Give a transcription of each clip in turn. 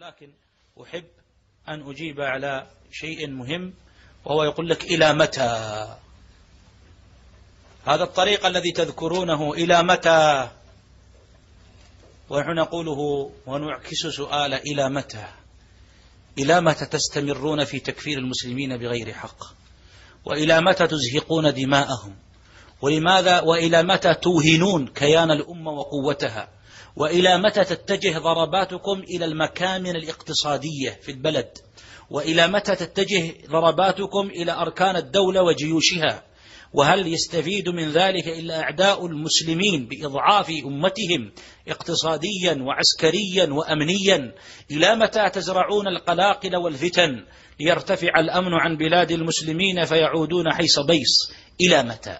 ولكن أحب أن أجيب على شيء مهم، وهو يقول لك إلى متى هذا الطريق الذي تذكرونه؟ إلى متى؟ ونحن نقوله ونعكس سؤال إلى متى؟ إلى متى تستمرون في تكفير المسلمين بغير حق؟ وإلى متى تزهقون دماءهم؟ ولماذا وإلى متى توهنون كيان الأمة وقوتها؟ وإلى متى تتجه ضرباتكم إلى المكامن الاقتصادية في البلد؟ وإلى متى تتجه ضرباتكم إلى أركان الدولة وجيوشها؟ وهل يستفيد من ذلك إلا أعداء المسلمين بإضعاف أمتهم اقتصاديا وعسكريا وأمنيا؟ إلى متى تزرعون القلاقل والفتن ليرتفع الأمن عن بلاد المسلمين فيعودون حيث بيص؟ إلى متى؟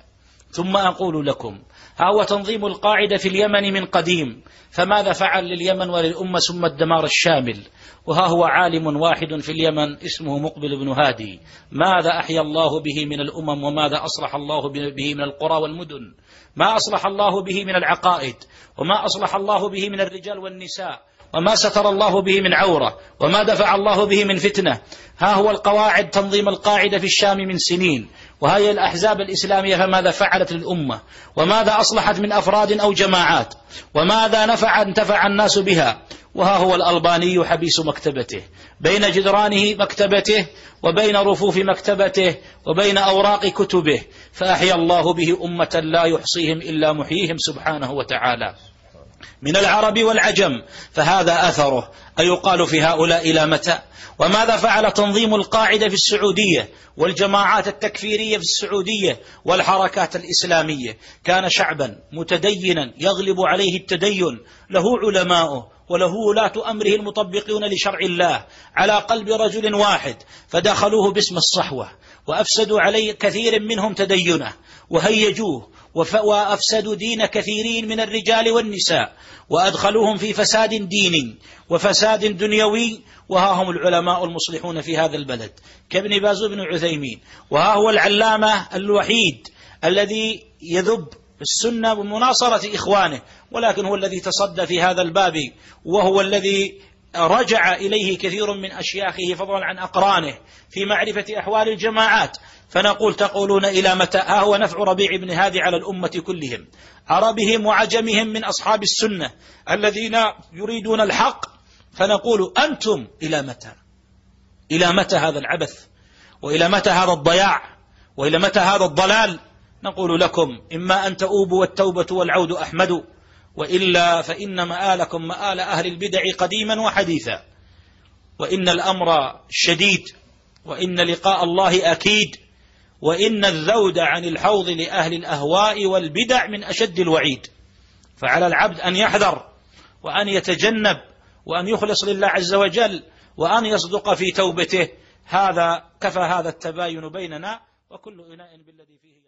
ثم أقول لكم، ها هو تنظيم القاعدة في اليمن من قديم، فماذا فعل لليمن وللأمة ثم الدمار الشامل؟ وها هو عالم واحد في اليمن اسمه مقبل بن هادي، ماذا أحيا الله به من الأمم وماذا أصلح الله به من القرى والمدن؟ ما أصلح الله به من العقائد، وما أصلح الله به من الرجال والنساء، وما ستر الله به من عورة، وما دفع الله به من فتنة. ها هو القواعد، تنظيم القاعدة في الشام من سنين، وهي الأحزاب الإسلامية فماذا فعلت للأمة؟ وماذا أصلحت من أفراد أو جماعات؟ وماذا انتفع الناس بها؟ وها هو الألباني حبيس مكتبته، بين جدرانه مكتبته وبين رفوف مكتبته وبين أوراق كتبه، فأحيا الله به أمة لا يحصيهم إلا محييهم سبحانه وتعالى من العرب والعجم، فهذا أثره. أيقال في هؤلاء إلى متى؟ وماذا فعل تنظيم القاعدة في السعودية والجماعات التكفيرية في السعودية والحركات الإسلامية؟ كان شعبا متدينا يغلب عليه التدين، له علماؤه وله ولاة أمره المطبقون لشرع الله على قلب رجل واحد، فدخلوه باسم الصحوة وأفسدوا عليه كثير منهم تدينه وهيجوه وأفسدوا دين كثيرين من الرجال والنساء، وأدخلوهم في فساد ديني وفساد دنيوي. وها هم العلماء المصلحون في هذا البلد كابن باز وابن عثيمين، وها هو العلامة الوحيد الذي يذب السنة بمناصرة إخوانه، ولكن هو الذي تصدى في هذا الباب، وهو الذي رجع إليه كثير من أشياخه فضلا عن أقرانه في معرفة أحوال الجماعات. فنقول تقولون إلى متى؟ ها هو نفع ربيع بن هادي على الأمة كلهم، عربهم وعجمهم من أصحاب السنة الذين يريدون الحق. فنقول أنتم إلى متى؟ إلى متى هذا العبث؟ وإلى متى هذا الضياع؟ وإلى متى هذا الضلال؟ نقول لكم إما أن تؤوبوا والتوبة والعود أحمد، وإلا فإن مآلكم مآل أهل البدع قديما وحديثا، وإن الأمر شديد، وإن لقاء الله أكيد، وإن الذود عن الحوض لأهل الأهواء والبدع من أشد الوعيد. فعلى العبد أن يحذر وأن يتجنب وأن يخلص لله عز وجل وأن يصدق في توبته. هذا كفى هذا التباين بيننا، وكل إناء بالذي فيه